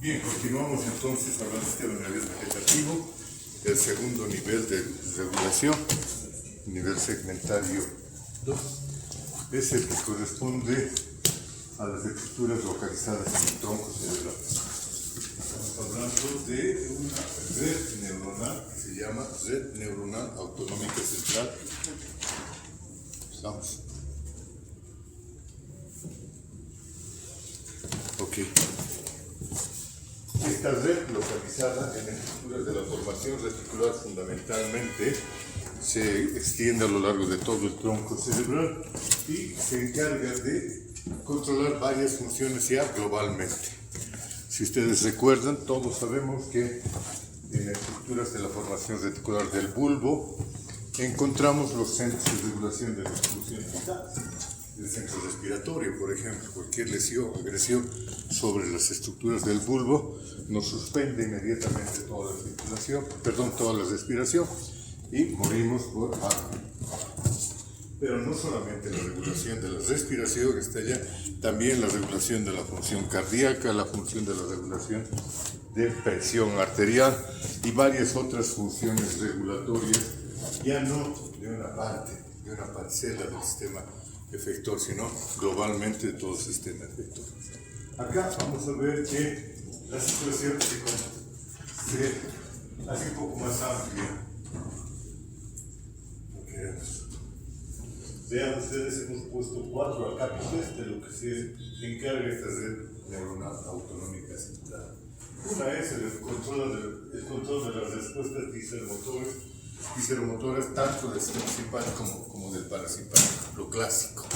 Bien, continuamos entonces hablando de sistema nervioso vegetativo, el segundo nivel de regulación, nivel segmentario 2, es el que corresponde a las estructuras localizadas en el tronco cerebral. Estamos hablando de una red neuronal que se llama red neuronal autonómica central. ¿Estamos? Ok. Esta red localizada en estructuras de la formación reticular fundamentalmente se extiende a lo largo de todo el tronco cerebral y se encarga de controlar varias funciones ya globalmente. Si ustedes recuerdan, todos sabemos que en estructuras de la formación reticular del bulbo encontramos los centros de regulación de las funciones vitales. El centro respiratorio, por ejemplo, cualquier lesión o agresión sobre las estructuras del bulbo nos suspende inmediatamente toda la circulación, toda la respiración y morimos por asma. Pero no solamente la regulación de la respiración está allá, también la regulación de la función cardíaca, la función de la regulación de presión arterial y varias otras funciones regulatorias, ya no de una parte, de una parcela del sistema efector, sino globalmente de todo el sistema efector. Acá vamos a ver que la situación se hace un poco más amplia. Vean ustedes, hemos puesto 4 acápites de lo que se encarga esta red neuronal autonómica central. Una es el control de las respuestas visceromotoras tanto del sistema simpático como del parasimpático, lo clásico.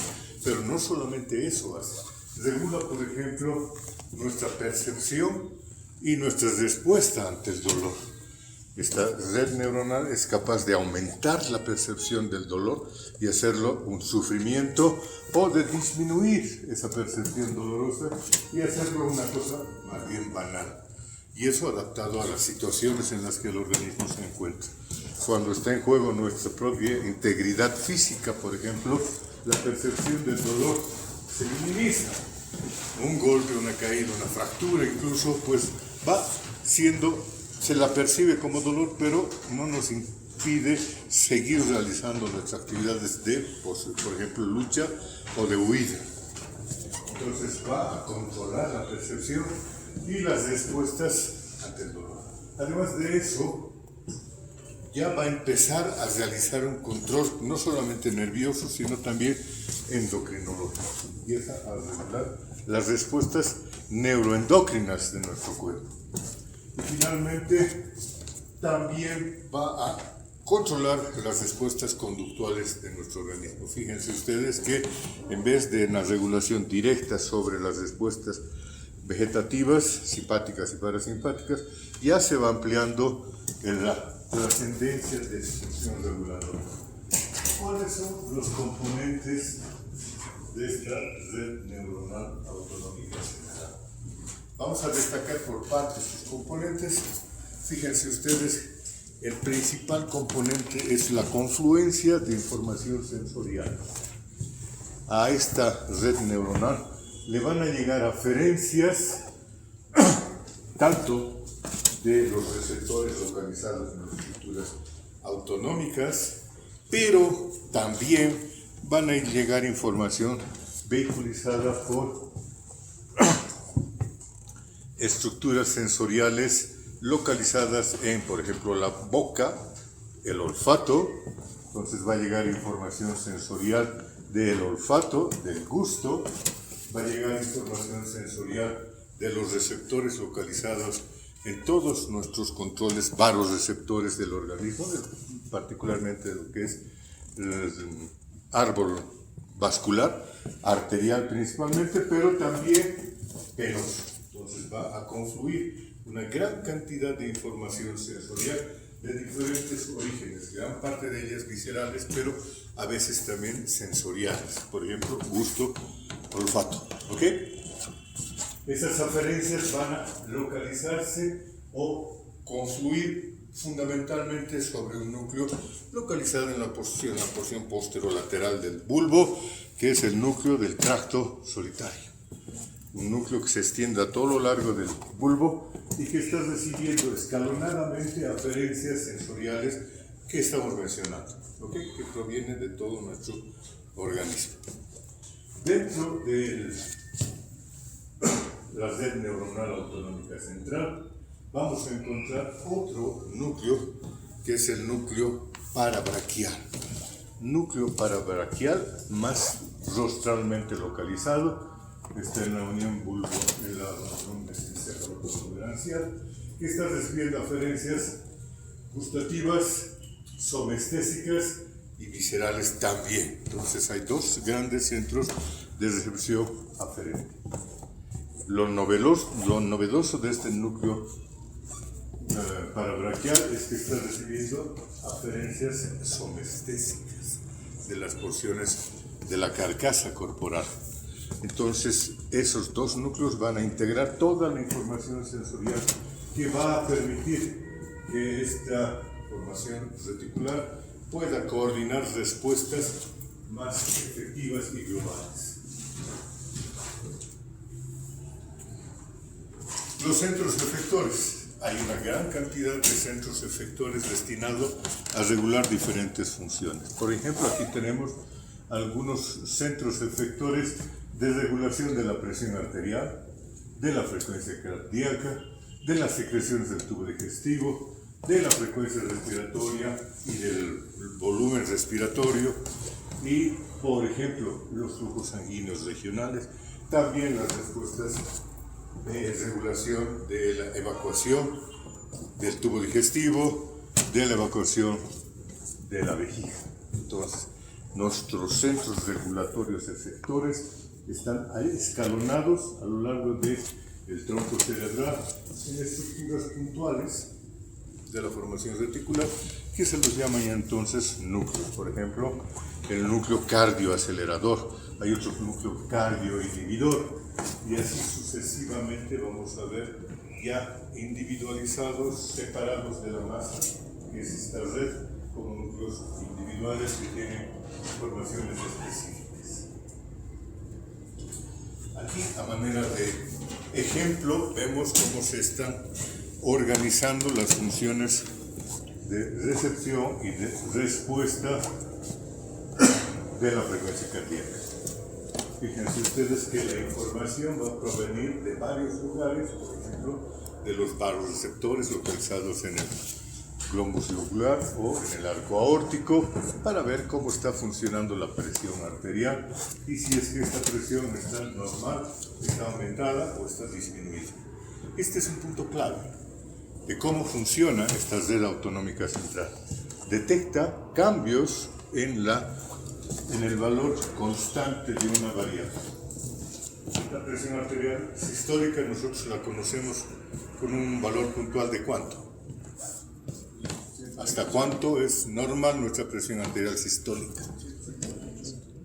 Pero no solamente eso hace. Regula, por ejemplo, nuestra percepción y nuestra respuesta ante el dolor. Esta red neuronal es capaz de aumentar la percepción del dolor y hacerlo un sufrimiento, o de disminuir esa percepción dolorosa y hacerlo una cosa más bien banal. Y eso adaptado a las situaciones en las que el organismo se encuentra. Cuando está en juego nuestra propia integridad física, por ejemplo, la percepción del dolor se minimiza. Un golpe, una caída, una fractura incluso, pues se la percibe como dolor, pero no nos impide seguir realizando nuestras actividades de, por ejemplo, lucha o de huida. Entonces va a controlar la percepción y las respuestas ante el dolor. Además de eso, ya va a empezar a realizar un control no solamente nervioso, sino también endocrinológico. Empieza a regular las respuestas neuroendocrinas de nuestro cuerpo. Y finalmente, también va a controlar las respuestas conductuales de nuestro organismo. Fíjense ustedes que en vez de una regulación directa sobre las respuestas vegetativas, simpáticas y parasimpáticas, ya se va ampliando las tendencias de función reguladora. ¿Cuáles son los componentes de esta red neuronal autonómica central? Vamos a destacar por partes sus componentes. Fíjense ustedes, el principal componente es la confluencia de información sensorial. A esta red neuronal le van a llegar aferencias tanto de los receptores localizados en las estructuras autonómicas, pero también van a llegar información vehiculizada por estructuras sensoriales localizadas en, por ejemplo, la boca, el olfato. Entonces va a llegar información sensorial del olfato, del gusto, va a llegar información sensorial de los receptores localizados en todos nuestros controles varoreceptores del organismo, particularmente de lo que es el árbol vascular, arterial principalmente, pero también venoso. Entonces va a confluir una gran cantidad de información sensorial de diferentes orígenes, gran parte de ellas viscerales, pero a veces también sensoriales, por ejemplo, gusto, olfato. ¿Ok? Esas aferencias van a localizarse o confluir fundamentalmente sobre un núcleo localizado en la porción posterolateral del bulbo, que es el núcleo del tracto solitario. un núcleo que se extiende a todo lo largo del bulbo y que está recibiendo escalonadamente aferencias sensoriales que estamos mencionando, ¿okay? Que provienen de todo nuestro organismo. Dentro de la red neuronal autonómica central vamos a encontrar otro núcleo que es el núcleo parabraquial. Núcleo parabraquial más rostralmente localizado, está en la unión bulbo, en la unión encefaloprotuberancial, que está recibiendo aferencias gustativas, somestésicas y viscerales también. Entonces hay dos grandes centros de recepción aferente. Lo novedoso de este núcleo parabraquial es que está recibiendo aferencias somestésicas de las porciones de la carcasa corporal. Entonces, esos dos núcleos van a integrar toda la información sensorial que va a permitir que esta formación reticular pueda coordinar respuestas más efectivas y globales. Los centros efectores. Hay una gran cantidad de centros efectores destinados a regular diferentes funciones. Por ejemplo, aquí tenemos algunos centros efectores de regulación de la presión arterial, de la frecuencia cardíaca, de las secreciones del tubo digestivo, de la frecuencia respiratoria y del volumen respiratorio y, por ejemplo, los flujos sanguíneos regionales, también las respuestas de regulación de la evacuación del tubo digestivo, de la evacuación de la vejiga. Entonces, nuestros centros regulatorios efectores están ahí escalonados a lo largo del tronco cerebral en estructuras puntuales de la formación reticular que se los llama ya entonces núcleos. Por ejemplo, el núcleo cardioacelerador, hay otro núcleo cardioinhibidor y así sucesivamente vamos a ver ya individualizados, separados de la masa, que es esta red, como núcleos individuales que tienen formaciones específicas. Aquí, a manera de ejemplo, vemos cómo se están organizando las funciones de recepción y de respuesta de la frecuencia cardíaca. Fíjense ustedes que la información va a provenir de varios lugares, por ejemplo, de los vasoreceptores localizados en el globus ocular o en el arco aórtico, para ver cómo está funcionando la presión arterial y si es que esta presión está normal, está aumentada o está disminuida. Este es un punto clave de cómo funciona esta red autonómica central. Detecta cambios en el valor constante de una variable. La presión arterial sistólica nosotros la conocemos con un valor puntual de ¿cuánto? ¿Hasta cuánto es normal nuestra presión arterial sistólica?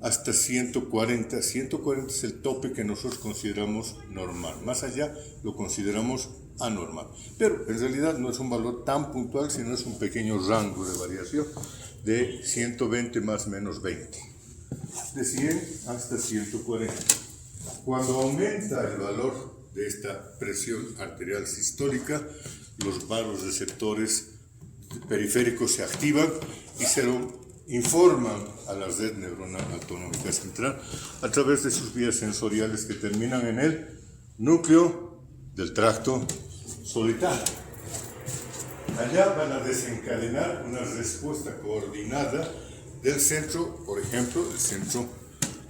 Hasta 140. 140 es el tope que nosotros consideramos normal. Más allá lo consideramos anormal. Pero en realidad no es un valor tan puntual, sino es un pequeño rango de variación de 120 más menos 20. De 100 hasta 140. Cuando aumenta el valor de esta presión arterial sistólica, los vasoreceptores periféricos se activan y se lo informan a la red neuronal autonómica central a través de sus vías sensoriales que terminan en el núcleo del tracto solitario. Allá van a desencadenar una respuesta coordinada del centro, por ejemplo, el centro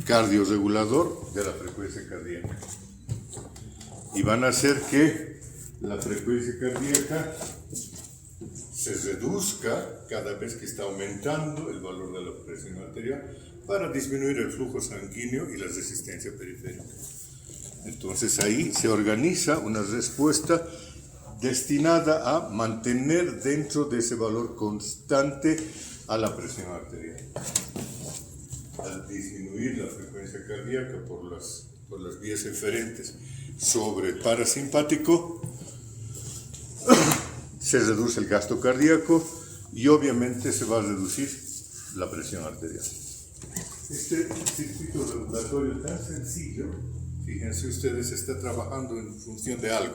cardiorregulador de la frecuencia cardíaca. Y van a hacer que la frecuencia cardíaca se reduzca cada vez que está aumentando el valor de la presión arterial para disminuir el flujo sanguíneo y la resistencia periférica. Entonces ahí se organiza una respuesta destinada a mantener dentro de ese valor constante a la presión arterial. Al disminuir la frecuencia cardíaca por las vías eferentes sobre el parasimpático, se reduce el gasto cardíaco y obviamente se va a reducir la presión arterial. Este circuito regulatorio tan sencillo Fíjense ustedes, está trabajando en función de algo.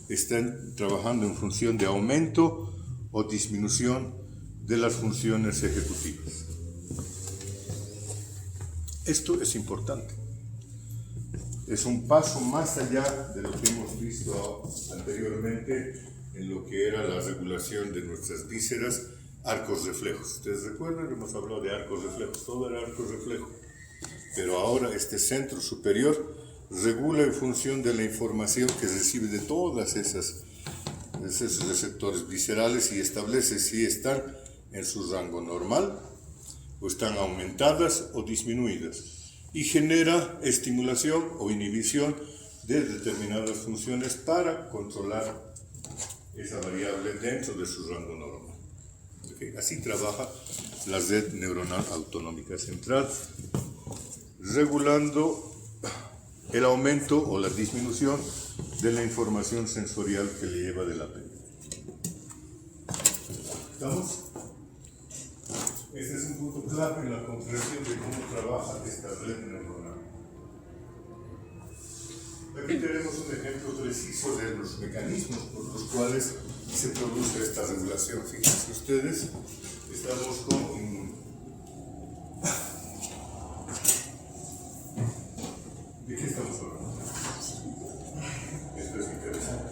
Están trabajando en función de aumento o disminución de las funciones ejecutivas. Esto es importante. Es un paso más allá de lo que hemos visto anteriormente en lo que era la regulación de nuestras vísceras, arcos reflejos. Ustedes recuerdan, hemos hablado de arcos reflejos, todo era arco reflejo. Pero ahora este centro superior regula en función de la información que recibe de todas esos receptores viscerales y establece si están en su rango normal o están aumentadas o disminuidas y genera estimulación o inhibición de determinadas funciones para controlar esa variable dentro de su rango normal. ¿Okay? Así trabaja la red neuronal autonómica central, regulando el aumento o la disminución de la información sensorial que le lleva de la pena. ¿Estamos? Este es un punto clave en la comprensión de cómo trabaja esta red neuronal. Aquí tenemos un ejemplo preciso de los mecanismos por los cuales se produce esta regulación. Fíjense ustedes, estamos con ¿de qué estamos hablando? Esto es interesante.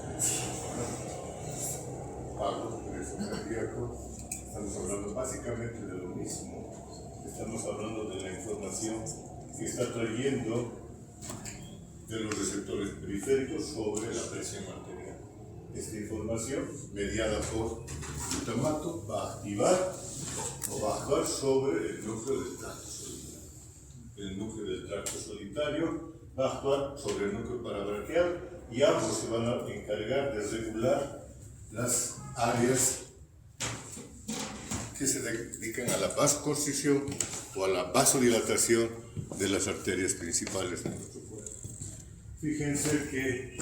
Pago, ingreso cardíaco. Estamos hablando básicamente de lo mismo. Estamos hablando de la información que está trayendo de los receptores periféricos sobre la presión arterial. Esta información, mediada por glutamato, va a activar o va a actuar sobre el núcleo del tracto solitario. El núcleo del tracto solitario va a actuar sobre el núcleo parabraquial y ambos se van a encargar de regular las áreas que se dedican a la vasoconstricción o a la vasodilatación de las arterias principales de nuestro cuerpo. Fíjense que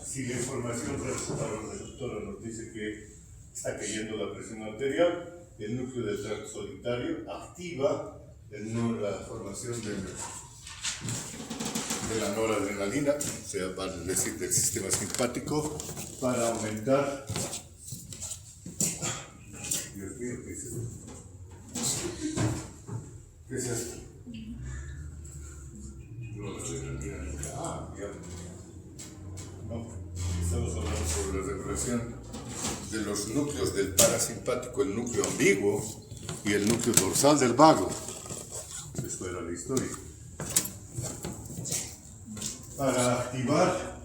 si la información receptora nos dice que está cayendo la presión arterial, el núcleo del tracto solitario activa la formación de la noradrenalina, o sea, vale decir, del sistema simpático, para aumentar. Dios mío, ¿qué es esto? ¿Qué es esto? Noradrenalina. Ya. No, estamos hablando sobre la regulación de los núcleos del parasimpático, el núcleo ambiguo y el núcleo dorsal del vago. Esto era la historia. Para activar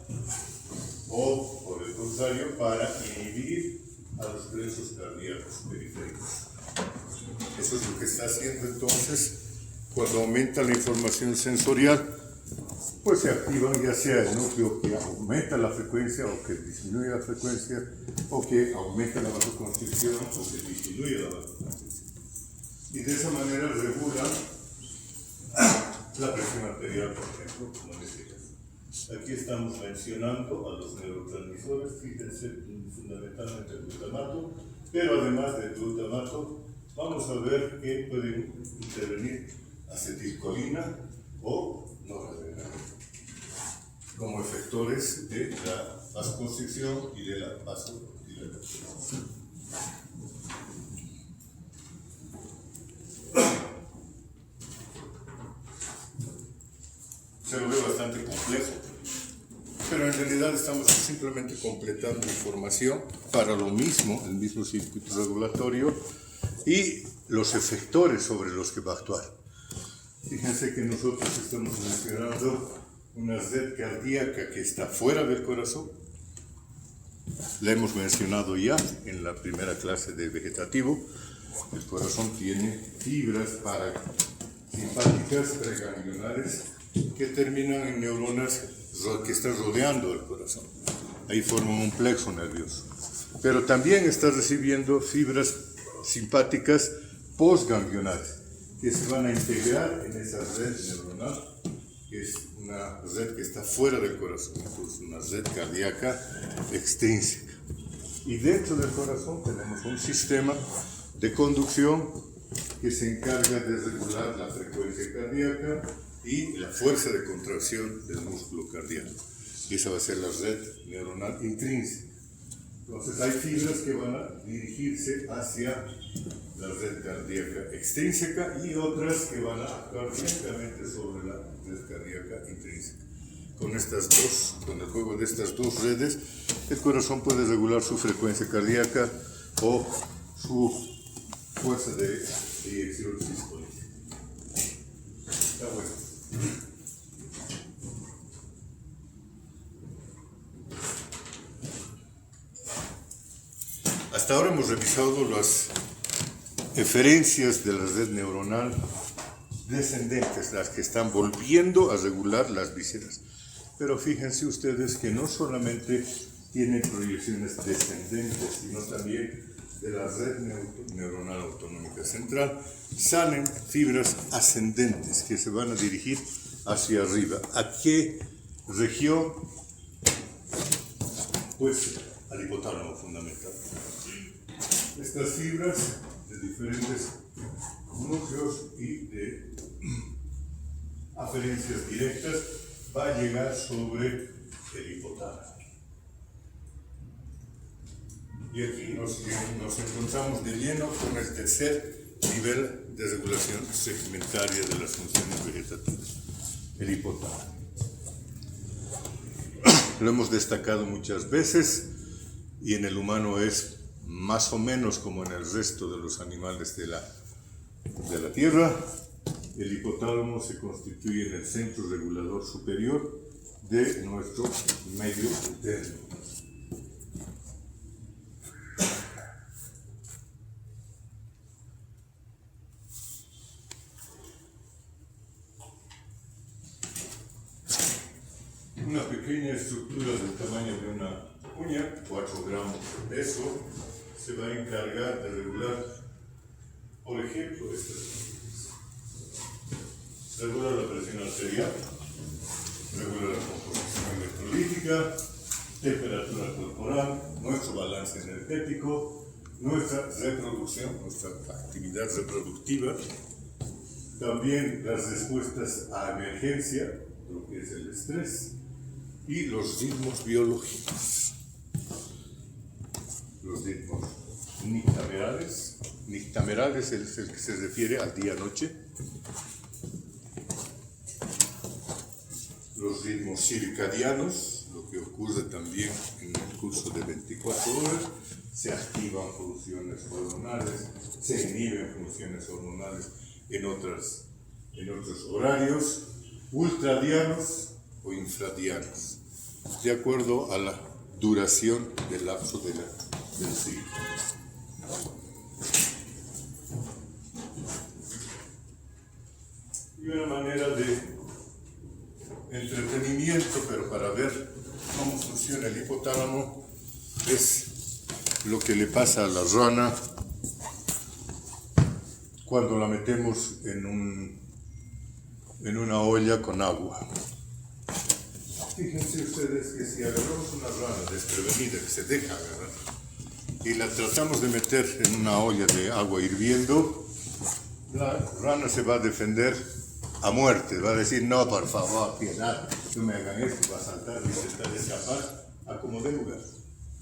o, por el contrario, para inhibir a los flujos cardíacos periféricos. Eso es lo que está haciendo entonces cuando aumenta la información sensorial, pues se activan ya sea el núcleo que aumenta la frecuencia o que disminuye la frecuencia, o que aumenta la vasoconstricción o que disminuye la vasoconstricción. Y de esa manera regula la presión arterial, por ejemplo, como en este caso. Aquí estamos mencionando a los neurotransmisores, fíjense, fundamentalmente el glutamato, pero además del glutamato, vamos a ver que pueden intervenir acetilcolina o noradrenalina como efectores de la vasoconstricción y de la vasodilatación. Se lo ve bastante complejo, pero en realidad estamos simplemente completando información para lo mismo, el mismo circuito regulatorio y los efectores sobre los que va a actuar. Fíjense que nosotros estamos mencionando una red cardíaca que está fuera del corazón. La hemos mencionado ya en la primera clase de vegetativo. El corazón tiene fibras parasimpáticas preganglionares que terminan en neuronas que están rodeando el corazón. Ahí forman un plexo nervioso. Pero también está recibiendo fibras simpáticas postganglionares que se van a integrar en esa red neuronal, que es una red que está fuera del corazón, es una red cardíaca extrínseca. Y dentro del corazón tenemos un sistema de conducción que se encarga de regular la frecuencia cardíaca y la fuerza de contracción del músculo cardíaco. Y esa va a ser la red neuronal intrínseca. Entonces hay fibras que van a dirigirse hacia la red cardíaca extrínseca y otras que van a actuar directamente sobre la red cardíaca intrínseca. Con el juego de estas dos redes, el corazón puede regular su frecuencia cardíaca o su fuerza de eyección sistólica. Está bueno. Hasta ahora hemos revisado las eferencias de la red neuronal descendentes, las que están volviendo a regular las vísceras. Pero fíjense ustedes que no solamente tienen proyecciones descendentes, sino también de la red neuronal autonómica central salen fibras ascendentes que se van a dirigir hacia arriba. ¿A qué región? Pues al hipotálamo fundamentalmente. Estas fibras de diferentes núcleos y de aferencias directas va a llegar sobre el hipotálamo. Y aquí nos encontramos de lleno con el tercer nivel de regulación segmentaria de las funciones vegetativas, el hipotálamo. Lo hemos destacado muchas veces y en el humano es más o menos como en el resto de los animales de la Tierra. El hipotálamo se constituye en el centro regulador superior de nuestro medio interno. Una pequeña estructura del tamaño de una uña, 4 gramos de peso, se va a encargar de regular, por ejemplo, estas cosas. Regula la presión arterial, regula la composición electrolítica, temperatura corporal, nuestro balance energético, nuestra reproducción, nuestra actividad reproductiva, también las respuestas a emergencia, lo que es el estrés, y los ritmos biológicos. Los ritmos nictamerales es el que se refiere al día-noche. Los ritmos circadianos, lo que ocurre también en el curso de 24 horas, se activan funciones hormonales, se inhiben funciones hormonales en otros horarios, ultradianos o infradianos, de acuerdo a la duración del lapso del ciclo. Y una manera de entretenimiento, pero para ver cómo funciona el hipotálamo, es lo que le pasa a la rana cuando la metemos en una olla con agua. Fíjense ustedes que si agarramos una rana desprevenida que se deja agarrar y la tratamos de meter en una olla de agua hirviendo, la rana se va a defender a muerte, va a decir: no, por favor, piedad, no me hagan esto, va a saltar y intentar escapar a como dé lugar.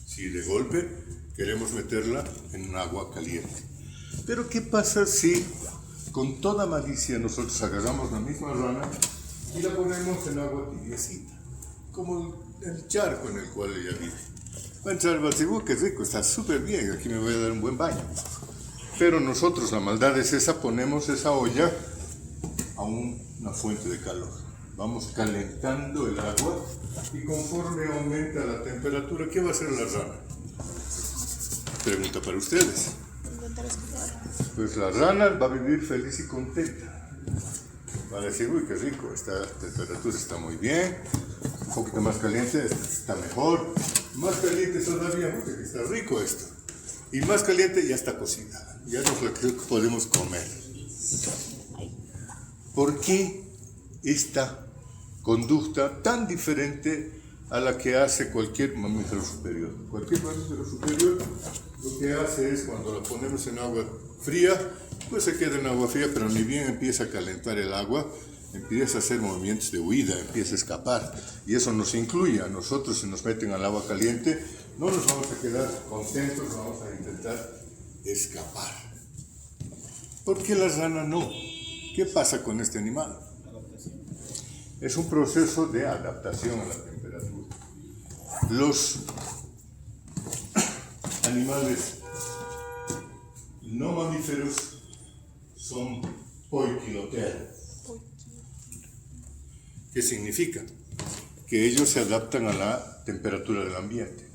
Si de golpe queremos meterla en un agua caliente. Pero ¿qué pasa si con toda malicia nosotros agarramos la misma rana y la ponemos en agua tibiecita, como el charco en el cual ella vive? Va a entrar, va a decir: qué rico, está súper bien, aquí me voy a dar un buen baño. Pero nosotros, la maldad es esa, ponemos esa olla a una fuente de calor. Vamos calentando el agua y conforme aumenta la temperatura, ¿qué va a hacer la rana? Pregunta para ustedes. Pues la rana va a vivir feliz y contenta. Va a decir: uy, qué rico, esta temperatura está muy bien, un poquito más caliente, está mejor, más caliente todavía, porque está rico esto. Y más caliente, ya está cocinada, ya nos lo podemos comer. ¿Por qué esta conducta tan diferente a la que hace cualquier mamífero superior? Cualquier mamífero superior lo que hace es, cuando la ponemos en agua fría, pues se queda en agua fría, pero ni bien empieza a calentar el agua, empieza a hacer movimientos de huida, empieza a escapar. Y eso nos incluye a nosotros. Si nos meten al agua caliente, no nos vamos a quedar contentos, vamos a intentar escapar. ¿Por qué la rana no? ¿Qué pasa con este animal? Es un proceso de adaptación a la temperatura. Los animales no mamíferos son poikiloteros. ¿Qué significa? Que ellos se adaptan a la temperatura del ambiente.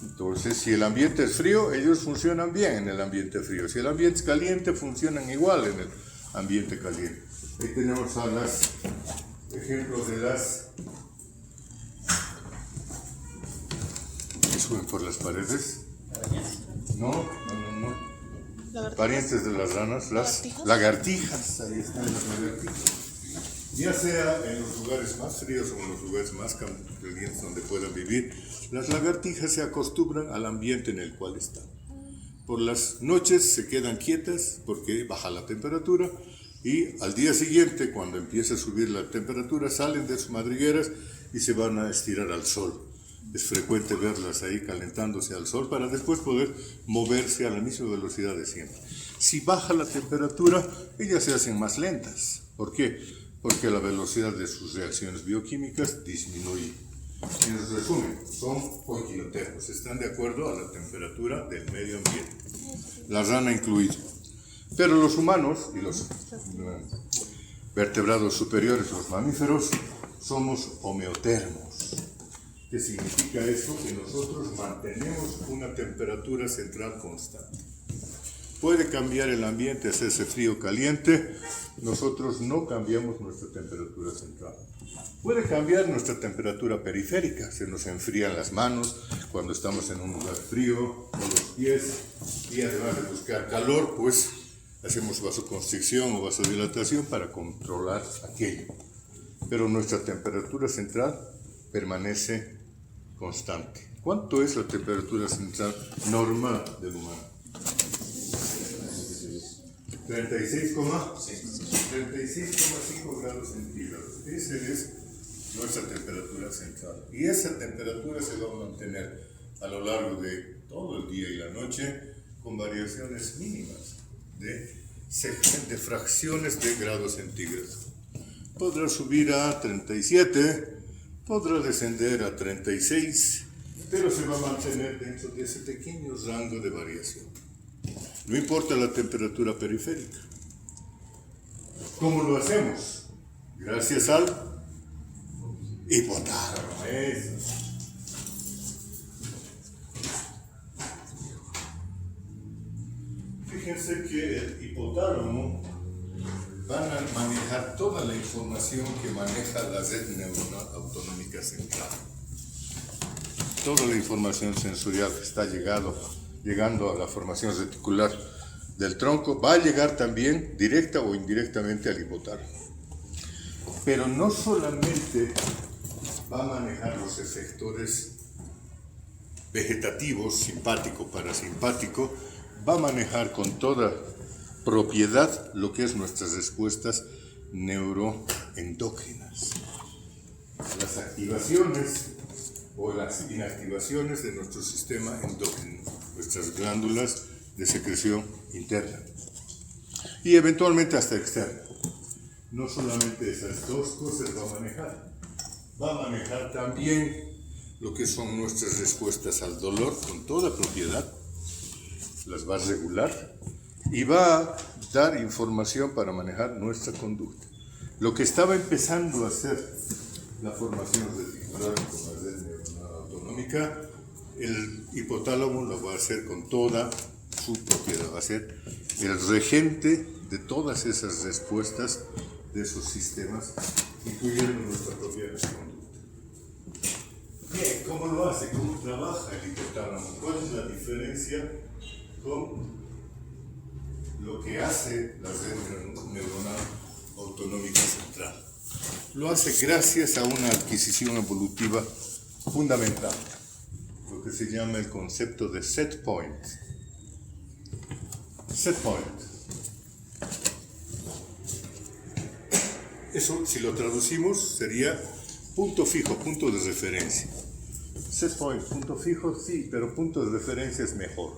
Entonces, si el ambiente es frío, ellos funcionan bien en el ambiente frío. Si el ambiente es caliente, funcionan igual en el ambiente caliente. Ahí tenemos a los ejemplos de las que suben por las paredes. No. Parientes de las ranas, las lagartijas. Ahí están las lagartijas. Ya sea en los lugares más fríos o en los lugares más calientes donde puedan vivir, las lagartijas se acostumbran al ambiente en el cual están. Por las noches se quedan quietas porque baja la temperatura y al día siguiente, cuando empieza a subir la temperatura, salen de sus madrigueras y se van a estirar al sol. Es frecuente verlas ahí calentándose al sol para después poder moverse a la misma velocidad de siempre. Si baja la temperatura, ellas se hacen más lentas. ¿Por qué? Porque la velocidad de sus reacciones bioquímicas disminuye. En resumen, son poikiloteros, están de acuerdo a la temperatura del medio ambiente, la rana incluida. Pero los humanos y los vertebrados superiores, los mamíferos, somos homeotermos. ¿Qué significa eso? Que nosotros mantenemos una temperatura central constante. Puede cambiar el ambiente, hacerse frío o caliente, nosotros no cambiamos nuestra temperatura central. Puede cambiar nuestra temperatura periférica, se nos enfrían las manos cuando estamos en un lugar frío, o los pies, y además de buscar calor, pues hacemos vasoconstricción o vasodilatación para controlar aquello. Pero nuestra temperatura central permanece constante. ¿Cuánto es la temperatura central normal del humano? 36,5 grados centígrados. Esa es nuestra temperatura central. Y esa temperatura se va a mantener a lo largo de todo el día y la noche con variaciones mínimas de fracciones de grados centígrados. Podrá subir a 37, podrá descender a 36, pero se va a mantener dentro de ese pequeño rango de variación. No importa la temperatura periférica. ¿Cómo lo hacemos? Gracias al hipotálamo. Fíjense que el hipotálamo van a manejar toda la información que maneja la red neuronal autonómica central. Toda la información sensorial que está llegando a la formación reticular del tronco, va a llegar también directa o indirectamente al hipotálamo. Pero no solamente va a manejar los efectores vegetativos, simpático, parasimpático, va a manejar con toda propiedad lo que es nuestras respuestas neuroendocrinas. Las activaciones o las inactivaciones de nuestro sistema endocrino, nuestras glándulas de secreción interna y eventualmente hasta externa. No solamente esas dos cosas va a manejar también lo que son nuestras respuestas al dolor con toda propiedad, las va a regular y va a dar información para manejar nuestra conducta. Lo que estaba empezando a hacer la formación reticular con la red neuronal autonómica, el hipotálamo lo va a hacer con toda su propiedad, va a ser el regente de todas esas respuestas de esos sistemas, incluyendo nuestra propia conducta. Bien, ¿cómo lo hace? ¿Cómo trabaja el hipotálamo? ¿Cuál es la diferencia con lo que hace la red neuronal autonómica central? Lo hace gracias a una adquisición evolutiva fundamental, lo que se llama el concepto de set point. set point. Eso, si lo traducimos, sería punto fijo, punto de referencia. Set point, punto fijo, sí, pero punto de referencia es mejor.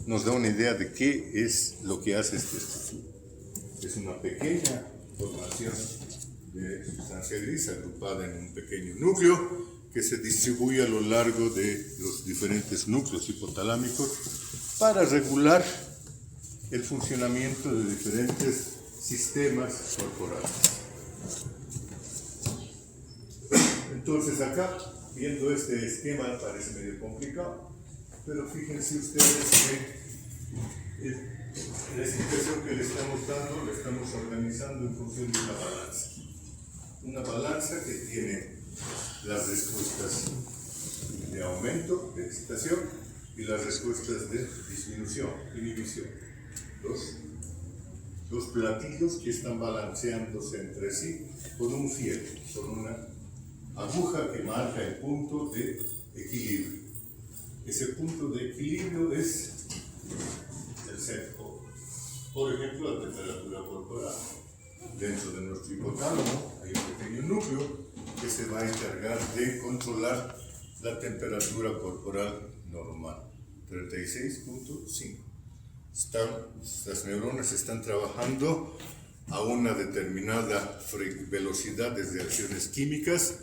Nos da una idea de qué es lo que hace esta estructura. Es una pequeña formación de sustancia gris agrupada en un pequeño núcleo que se distribuye a lo largo de los diferentes núcleos hipotalámicos para regular el funcionamiento de diferentes sistemas corporales. Entonces acá, viendo este esquema, parece medio complicado, pero fíjense ustedes que la explicación que le estamos dando la estamos organizando en función de una balanza. Una balanza que tiene las respuestas de aumento, de excitación, y las respuestas de disminución, inhibición. Dos platillos que están balanceándose entre sí con un fiel, con una aguja que marca el punto de equilibrio. Ese punto de equilibrio es el set point. Por ejemplo, la temperatura corporal. Dentro de nuestro hipotálamo hay un pequeño núcleo que se va a encargar de controlar la temperatura corporal normal, 36.5. Las neuronas están trabajando a una determinada velocidad de reacciones químicas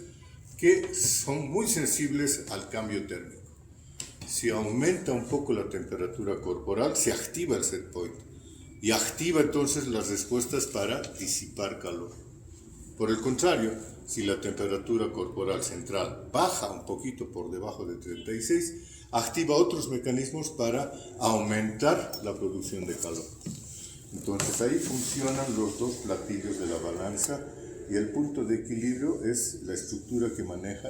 que son muy sensibles al cambio térmico. Si aumenta un poco la temperatura corporal, se activa el set point y activa entonces las respuestas para disipar calor. Por el contrario, si la temperatura corporal central baja un poquito por debajo de 36, activa otros mecanismos para aumentar la producción de calor. Entonces ahí funcionan los dos platillos de la balanza y el punto de equilibrio es la estructura que maneja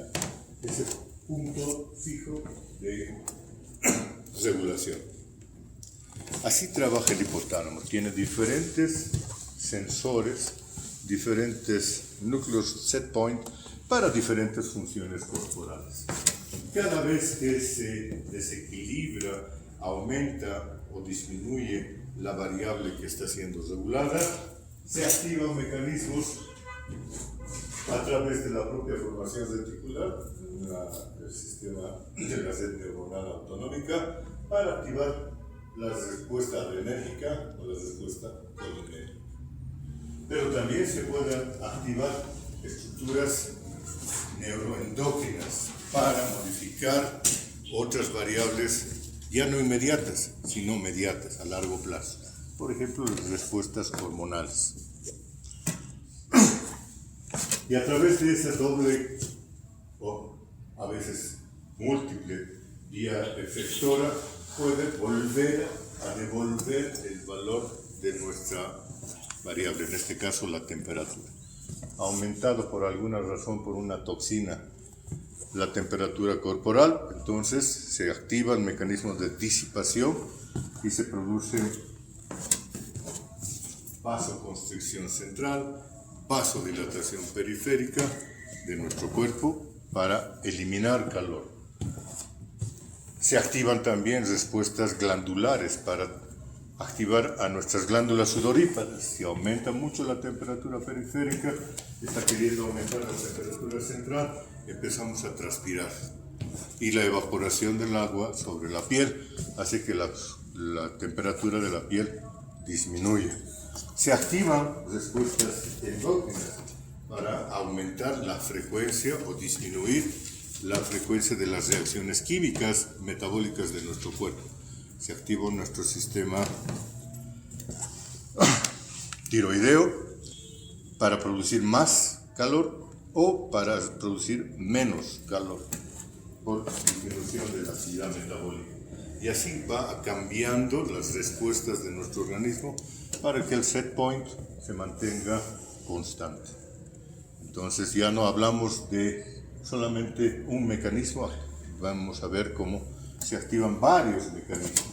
ese punto fijo de regulación. Así trabaja el hipotálamo. Tiene diferentes sensores, diferentes núcleos set point para diferentes funciones corporales. Cada vez que se desequilibra, aumenta o disminuye la variable que está siendo regulada, se activan mecanismos a través de la propia formación reticular, el sistema de la red neuronal autonómica, para activar la respuesta adrenérgica o la respuesta colinérgica. Pero también se pueden activar estructuras neuroendócrinas para modificar otras variables ya no inmediatas, sino mediatas, a largo plazo. Por ejemplo, las respuestas hormonales. Y a través de esa doble o a veces múltiple vía efectora puede volver a devolver el valor de nuestra variable, en este caso la temperatura. Aumentado por alguna razón por una toxina la temperatura corporal, entonces se activan mecanismos de disipación y se produce vasoconstricción central, vasodilatación periférica de nuestro cuerpo para eliminar calor. Se activan también respuestas glandulares para activar a nuestras glándulas sudoríparas. Si aumenta mucho la temperatura periférica, está queriendo aumentar la temperatura central, empezamos a transpirar. Y la evaporación del agua sobre la piel hace que la temperatura de la piel disminuya. Se activan respuestas endógenas para aumentar la frecuencia o disminuir la frecuencia de las reacciones químicas metabólicas de nuestro cuerpo. Se activa nuestro sistema tiroideo para producir más calor o para producir menos calor por disminución de la actividad metabólica. Y así va cambiando las respuestas de nuestro organismo para que el set point se mantenga constante. Entonces ya no hablamos de solamente un mecanismo, vamos a ver cómo se activan varios mecanismos.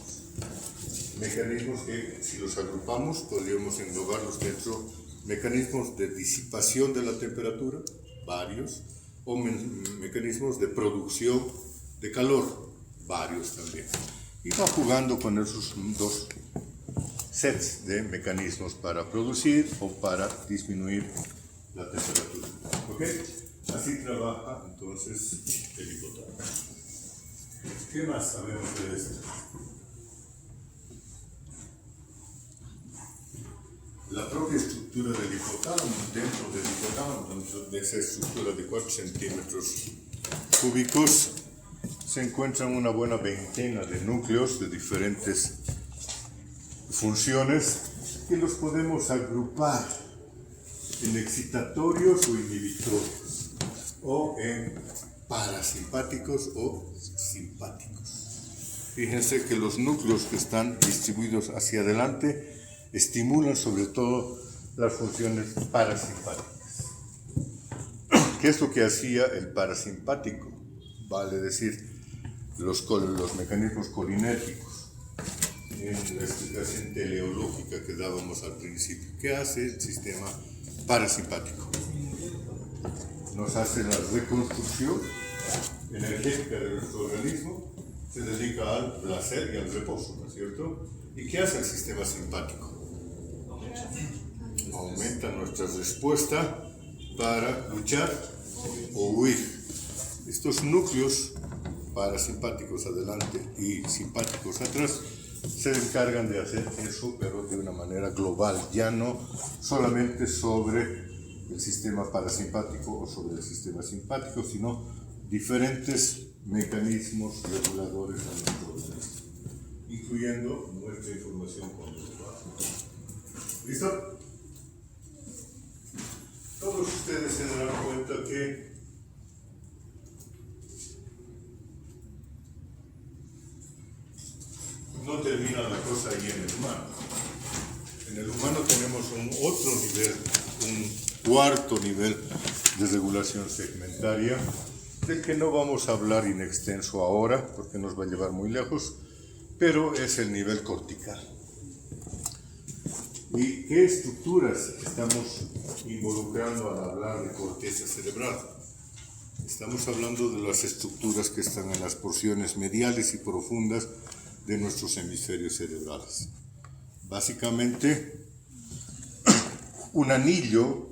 Mecanismos que, si los agrupamos, podríamos englobarlos dentro mecanismos de disipación de la temperatura, varios, o mecanismos de producción de calor, varios también. Y va jugando con esos dos sets de mecanismos para producir o para disminuir la temperatura. ¿Ok? Así trabaja entonces el hipotálamo. ¿Qué más sabemos de esto? La propia estructura del hipotálamo, dentro de esa estructura de 4 centímetros cúbicos, se encuentran una buena veintena de núcleos de diferentes funciones que los podemos agrupar en excitatorios o inhibitorios, o en parasimpáticos o simpáticos. Fíjense que los núcleos que están distribuidos hacia adelante estimulan sobre todo las funciones parasimpáticas. ¿Qué es lo que hacía el parasimpático? Vale decir, los mecanismos colinérgicos en la explicación teleológica que dábamos al principio. ¿Qué hace el sistema parasimpático? Nos hace la reconstrucción energética de nuestro organismo, se dedica al placer y al reposo, ¿no es cierto? ¿Y qué hace el sistema simpático? Aumenta nuestra respuesta para luchar o huir. Estos núcleos parasimpáticos adelante y simpáticos atrás se encargan de hacer eso, pero de una manera global, ya no solamente sobre el sistema parasimpático o sobre el sistema simpático, sino diferentes mecanismos reguladores a nuestro organismo, incluyendo nuestra información conductual. ¿Listo? Todos ustedes se darán cuenta que no termina la cosa ahí en el humano. En el humano tenemos un otro nivel, un cuarto nivel de regulación segmentaria, del que no vamos a hablar in extenso ahora, porque nos va a llevar muy lejos, pero es el nivel cortical. ¿Y qué estructuras estamos involucrando al hablar de corteza cerebral? Estamos hablando de las estructuras que están en las porciones mediales y profundas de nuestros hemisferios cerebrales. Básicamente, un anillo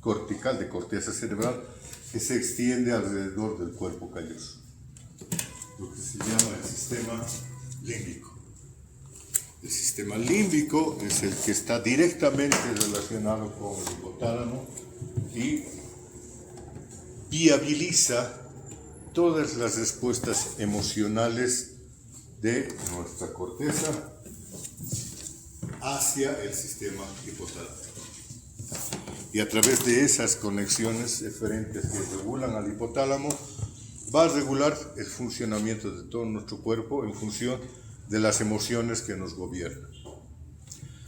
cortical de corteza cerebral que se extiende alrededor del cuerpo calloso, lo que se llama el sistema límbico. El sistema límbico es el que está directamente relacionado con el hipotálamo y viabiliza todas las respuestas emocionales de nuestra corteza hacia el sistema hipotalámico. Y a través de esas conexiones eferentes que regulan al hipotálamo, va a regular el funcionamiento de todo nuestro cuerpo en función de las emociones que nos gobiernan.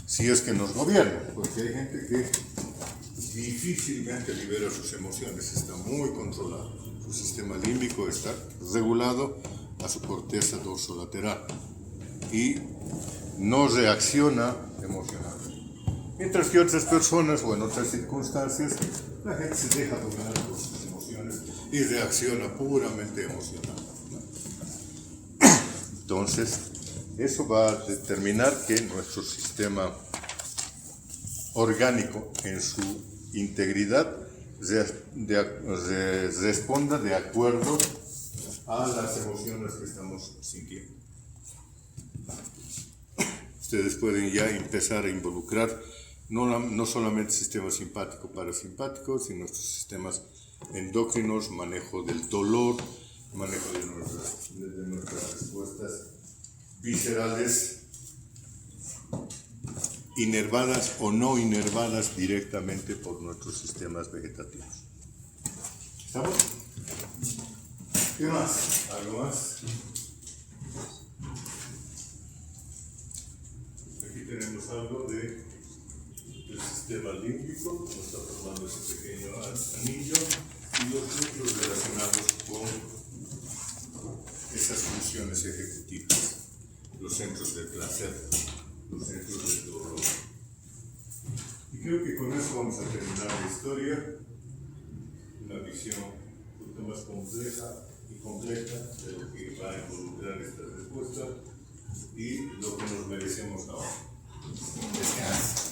Si es que nos gobiernan, porque hay gente que difícilmente libera sus emociones, está muy controlado. Su sistema límbico está regulado a su corteza dorsolateral y no reacciona emocionalmente. Mientras que otras personas o en otras circunstancias, la gente se deja dominar por sus emociones y reacciona puramente emocional. Entonces, eso va a determinar que nuestro sistema orgánico en su integridad responda de acuerdo a las emociones que estamos sintiendo. Ustedes pueden ya empezar a involucrar no solamente el sistema simpático parasimpático, sino nuestros sistemas endocrinos, manejo del dolor, manejo de nuestras respuestas viscerales, inervadas o no inervadas directamente por nuestros sistemas vegetativos. ¿Estamos? ¿Qué más? ¿Algo más? Aquí tenemos algo del sistema límbico, como está formando ese pequeño anillo, y los núcleos relacionados con esas funciones ejecutivas, los centros del placer, los centros del dolor. Y creo que con eso vamos a terminar la historia, una visión un poquito más compleja y completa de lo que va a involucrar esta respuesta y lo que nos merecemos ahora. Descansa.